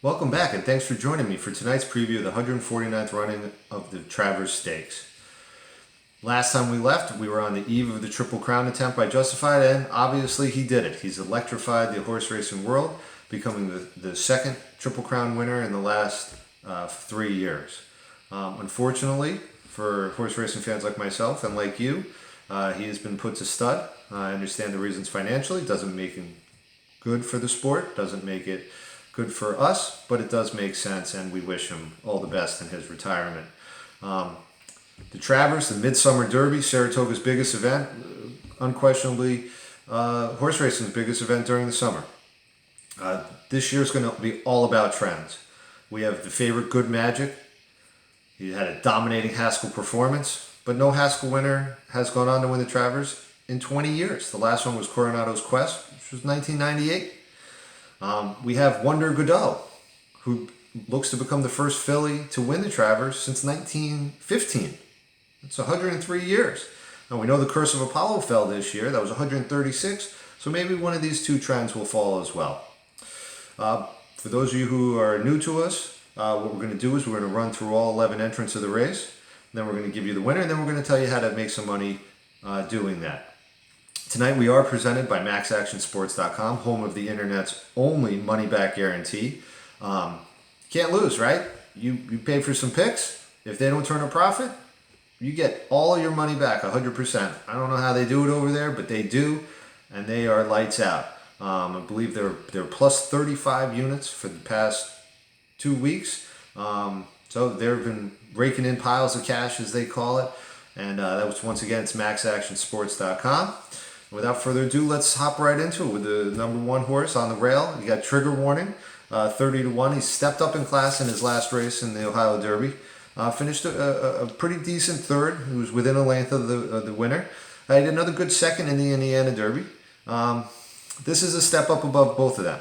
Welcome back, and thanks for joining me for tonight's preview of the 149th running of the Travers Stakes. Last time we left, we were on the eve of the Triple Crown attempt by Justified, and obviously he did it. He's electrified the horse racing world, becoming the second Triple Crown winner in the last 3 years. Unfortunately, for horse racing fans like myself and like you, he has been put to stud. I understand the reasons financially. Doesn't make him good for the sport, doesn't make it good for us, but it does make sense, and we wish him all the best in his retirement. The Travers, the Midsummer Derby, Saratoga's biggest event, unquestionably horse racing's biggest event during the summer. This year's going to be all about trends. We have the favorite Good Magic. He had a dominating Haskell performance, but no Haskell winner has gone on to win the Travers in 20 years. The last one was Coronado's Quest, which was 1998. We have Wonder Godot, who looks to become the first filly to win the Travers since 1915. It's 103 years. Now we know the Curse of Apollo fell this year. That was 136. So maybe one of these two trends will fall as well. For those of you who are new to us, what we're going to do is we're going to run through all 11 entrants of the race. Then we're going to give you the winner, and then we're going to tell you how to make some money doing that. Tonight we are presented by MaxActionSports.com, home of the internet's only money-back guarantee. Can't lose, right? You pay for some picks. If they don't turn a profit, you get all your money back, 100%. I don't know how they do it over there, but they do, and they are lights out. I believe they're plus 35 units for the past 2 weeks. So they've been raking in piles of cash, as they call it. And that was, once again, it's MaxActionSports.com. Without further ado, let's hop right into it with the number one horse on the rail. You got Trigger Warning, 30-1. He stepped up in class in his last race in the Ohio Derby. Finished a pretty decent third. He was within a length of the winner. He had another good second in the Indiana Derby. This is a step up above both of them.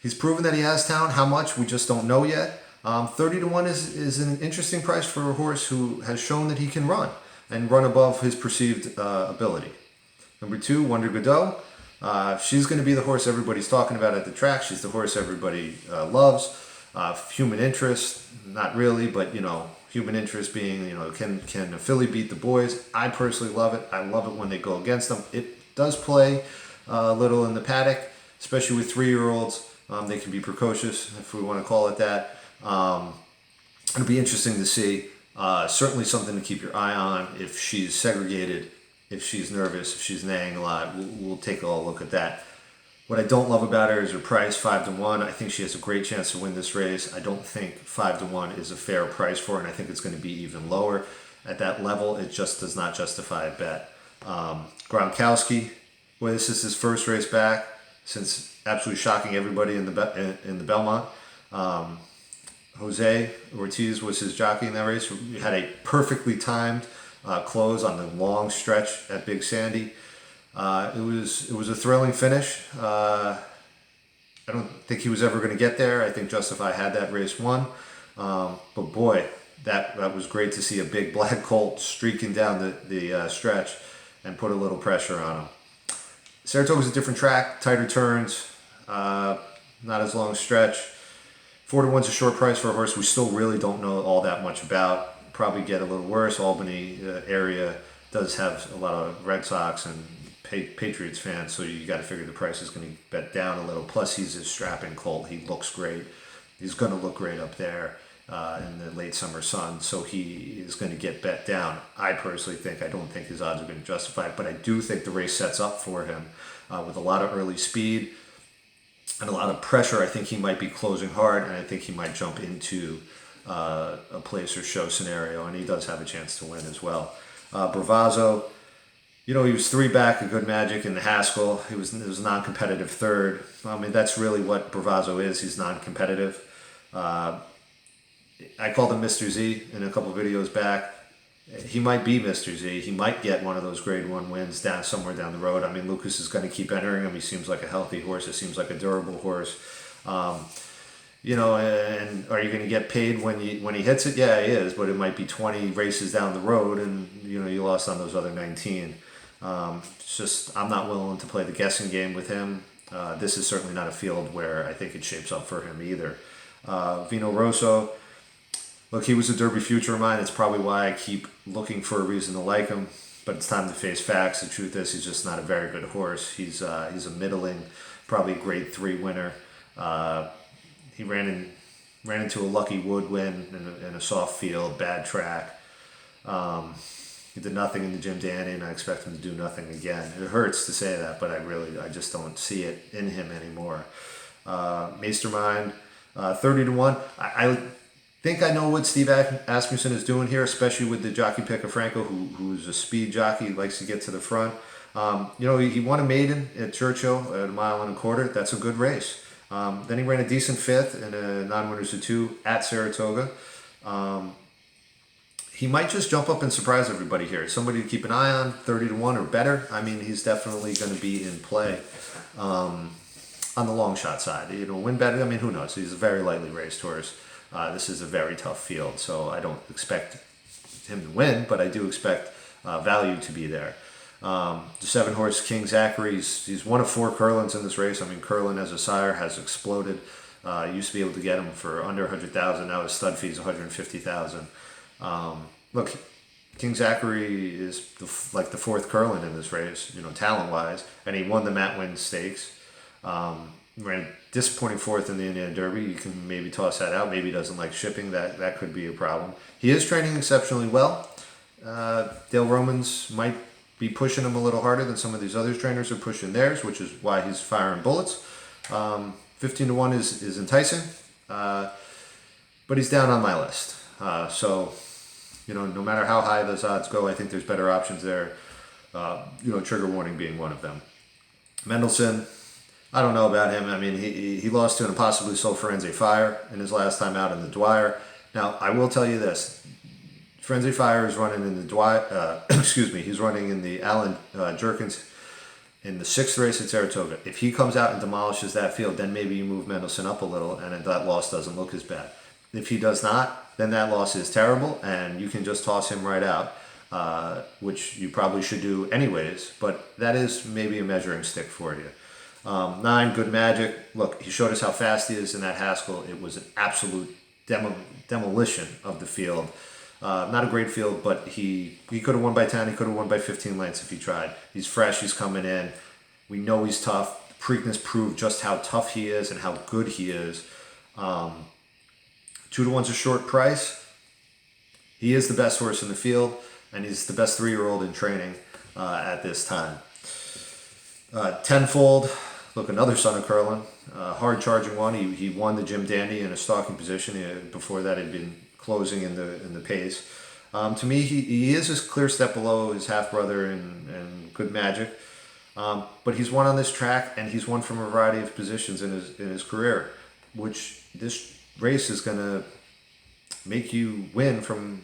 He's proven that he has talent. How much, we just don't know yet. 30-1 is an interesting price for a horse who has shown that he can run and run above his perceived ability. Number 2, Wonder Godot. She's going to be the horse everybody's talking about at the track. She's the horse everybody loves. Human interest, not really, but human interest being, can a filly beat the boys? I personally love it. I love it when they go against them. It does play a little in the paddock, especially with 3-year-olds. They can be precocious, if we want to call it that. It'll be interesting to see. Certainly something to keep your eye on if she's segregated, if she's nervous, if she's neighing a lot. We'll take a look at that. What I don't love about her is her price, 5-1. I think she has a great chance to win this race. I don't think 5-1 is a fair price for her, and I think it's going to be even lower. At that level, it just does not justify a bet. Gronkowski, boy, this is his first race back since absolutely shocking everybody in the Belmont. Jose Ortiz was his jockey in that race. He had a perfectly timed close on the long stretch at Big Sandy. It was a thrilling finish. I don't think he was ever going to get there. I think Justify had that race won. But boy, that was great to see a big black colt streaking down the stretch and put a little pressure on him. Saratoga's a different track, tighter turns, not as long a stretch. 4-1's a short price for a horse we still really don't know all that much about. Probably get a little worse. Albany area does have a lot of Red Sox and Patriots fans, so you got to figure the price is going to bet down a little. Plus, he's a strapping colt. He looks great. He's going to look great up there in the late summer sun, so he is going to get bet down. I personally I don't think his odds are going to justify it, but I do think the race sets up for him with a lot of early speed and a lot of pressure. I think he might be closing hard, and I think he might jump into a place or show scenario, and he does have a chance to win as well. Bravazzo, he was 3 back of Good Magic in the Haskell. It was a non-competitive third. I mean, that's really what Bravazzo is. He's non-competitive. I called him Mr. Z in a couple videos back. He might be Mr. Z. He might get one of those grade 1 wins somewhere down the road. I mean, Lucas is going to keep entering him. He seems like a healthy horse. It seems like a durable horse. And are you going to get paid when he hits it? Yeah, he is, but it might be 20 races down the road, and you lost on those other 19. It's just, I'm not willing to play the guessing game with him. This is certainly not a field where I think it shapes up for him either. Vino Rosso, look, he was a Derby future of mine. It's probably why I keep looking for a reason to like him. But it's time to face facts. The truth is, he's just not a very good horse. He's a middling, probably grade 3 winner. He ran into a lucky woodwind in a soft field, bad track. He did nothing in the Jim Dandy, and I expect him to do nothing again. It hurts to say that, but I just don't see it in him anymore. Mastermind, 30-1. I think I know what Steve Asmussen is doing here, especially with the jockey pick of Franco, who's a speed jockey, likes to get to the front. He won a maiden at Churchill at 1.25 miles. That's a good race. Then he ran a decent fifth in a non-winners of 2 at Saratoga. He might just jump up and surprise everybody here. Somebody to keep an eye on, 30-1 or better. I mean, he's definitely going to be in play on the long shot side. Win better. I mean, who knows? He's a very lightly raced horse. This is a very tough field, so I don't expect him to win, but I do expect value to be there. The 7-horse King Zachary, he's one of 4 Curlins in this race. I mean, Curlin as a sire has exploded. Used to be able to get him for under 100,000. Now his stud fee is 150,000. Look, King Zachary is like the 4th Curlin in this race, talent-wise, and he won the Matt Winn Stakes. Ran a disappointing 4th in the Indiana Derby. You can maybe toss that out. Maybe he doesn't like shipping. That could be a problem. He is training exceptionally well. Dale Romans might be pushing him a little harder than some of these other trainers are pushing theirs, which is why he's firing bullets. 15-1 is enticing, but he's down on my list. No matter how high those odds go, I think there's better options there. Trigger Warning being one of them. Mendelssohn, I don't know about him. I mean, he lost to an impossibly sold Firenze Fire in his last time out in the Dwyer. Now, I will tell you this. Firenze Fire is running in the Dwyer, he's running in the Alan Jerkins in the 6th race at Saratoga. If he comes out and demolishes that field, then maybe you move Mendelssohn up a little and that loss doesn't look as bad. If he does not, then that loss is terrible and you can just toss him right out, which you probably should do anyways, but that is maybe a measuring stick for you. 9, Good Magic. Look, he showed us how fast he is in that Haskell. It was an absolute demolition of the field. Not a great field, but he could have won by 10. He could have won by 15 lengths if he tried. He's fresh. He's coming in. We know he's tough. Preakness proved just how tough he is and how good he is. 2-1's a short price. He is the best horse in the field, and he's the best 3-year-old in training at this time. Tenfold. Look, another son of Curlin, hard charging one. He won the Jim Dandy in a stalking position. Before that, he'd been closing in the pace. To me, he is a clear step below his half brother and Good Magic, but he's won on this track and he's won from a variety of positions in his career, which this race is going to make you win from.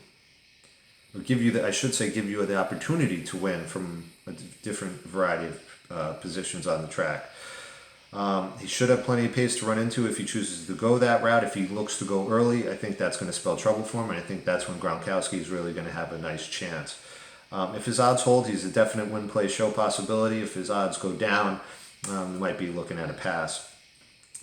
Give you the opportunity to win from a different variety of positions on the track. He should have plenty of pace to run into if he chooses to go that route. If he looks to go early, I think that's going to spell trouble for him, and I think that's when Gronkowski is really going to have a nice chance. If his odds hold, he's a definite win, play, show possibility. If his odds go down, we might be looking at a pass.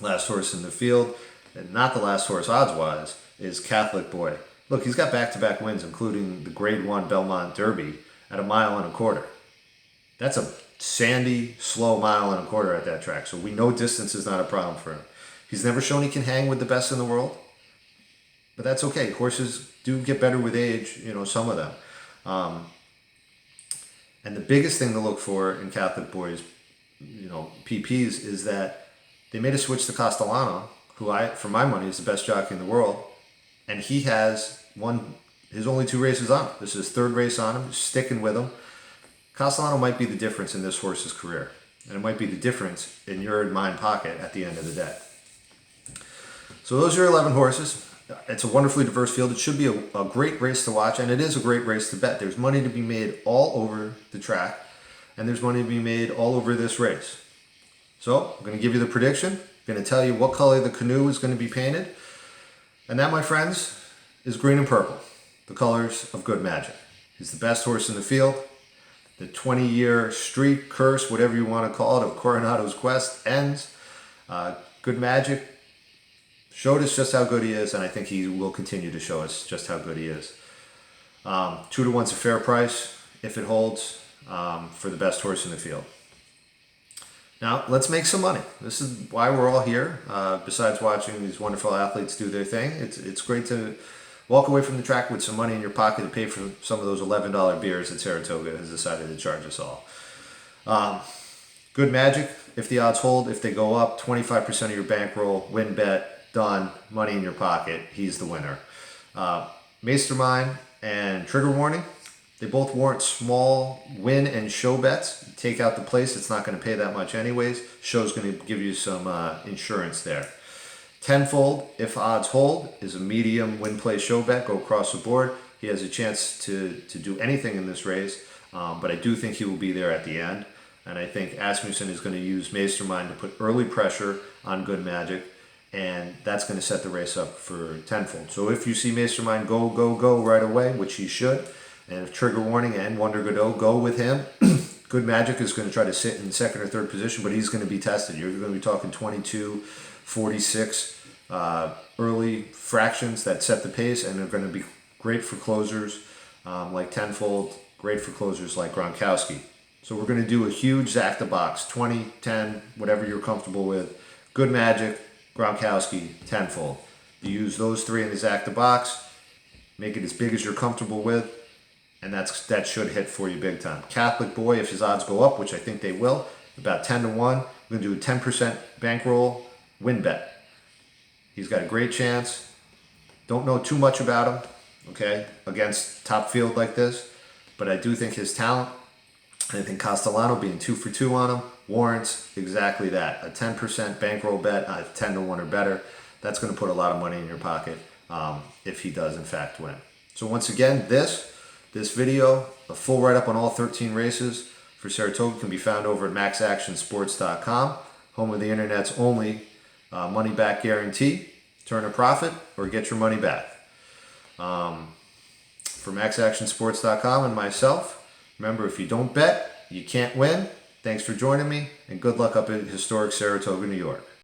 Last horse in the field, and not the last horse odds-wise, is Catholic Boy. Look, he's got back-to-back wins, including the Grade 1 Belmont Derby at 1.25 miles. That's a sandy, slow 1.25 miles at that track. So we know distance is not a problem for him. He's never shown he can hang with the best in the world. But that's okay. Horses do get better with age, some of them. And the biggest thing to look for in Catholic Boys, PPs, is that they made a switch to Castellano, who for my money, is the best jockey in the world. And he has won his only 2 races on him. This is his 3rd race on him. He's sticking with him. Castellano might be the difference in this horse's career. And it might be the difference in your and mine pocket at the end of the day. So those are your 11 horses. It's a wonderfully diverse field. It should be a great race to watch, and it is a great race to bet. There's money to be made all over the track, and there's money to be made all over this race. So I'm going to give you the prediction. I'm going to tell you what color the canoe is going to be painted. And that, my friends, is green and purple, the colors of Good Magic. He's the best horse in the field. The 20-year streak, curse, whatever you want to call it, of Coronado's quest ends. Good Magic showed us just how good he is, and I think he will continue to show us just how good he is. 2-to-1's a fair price if it holds for the best horse in the field. Now, let's make some money. This is why we're all here. Besides watching these wonderful athletes do their thing, it's great to walk away from the track with some money in your pocket to pay for some of those $11 beers that Saratoga has decided to charge us all. Good magic. If the odds hold, if they go up, 25% of your bankroll, win bet, done, money in your pocket. He's the winner. Mastermind and Trigger Warning, they both warrant small win and show bets. Take out the place, it's not going to pay that much anyways. Show's going to give you some insurance there. Tenfold, if odds hold, is a medium win play show bet. Go across the board. He has a chance to do anything in this race, but I do think he will be there at the end. And I think Asmussen is going to use Mastermind to put early pressure on Good Magic, and that's going to set the race up for tenfold. So if you see Mastermind go right away, which he should, and if Trigger Warning and Wonder Godot go with him, Good Magic is going to try to sit in second or third position, but he's going to be tested. You're going to be talking 22, 46 early fractions that set the pace, and they're going to be great for closers like tenfold, great for closers like Gronkowski. So we're going to do a huge Zach the Box, 20, 10, whatever you're comfortable with. Good Magic, Gronkowski, tenfold. You use those three in the Zach the Box, make it as big as you're comfortable with, and that should hit for you big time. Catholic Boy, if his odds go up, which I think they will, about 10-1, we're going to do a 10% bankroll win bet. He's got a great chance. Don't know too much about him, okay, against top field like this, but I do think his talent, and I think Castellano being 2 for 2 on him warrants exactly that. A 10% bankroll bet, 10-1 or better. That's going to put a lot of money in your pocket if he does in fact win. So once again, this video, a full write-up on all 13 races for Saratoga, can be found over at maxactionsports.com, home of the internet's only money-back guarantee. Turn a profit or get your money back. For maxactionsports.com and myself, remember, if you don't bet, you can't win. Thanks for joining me, and good luck up in historic Saratoga, New York.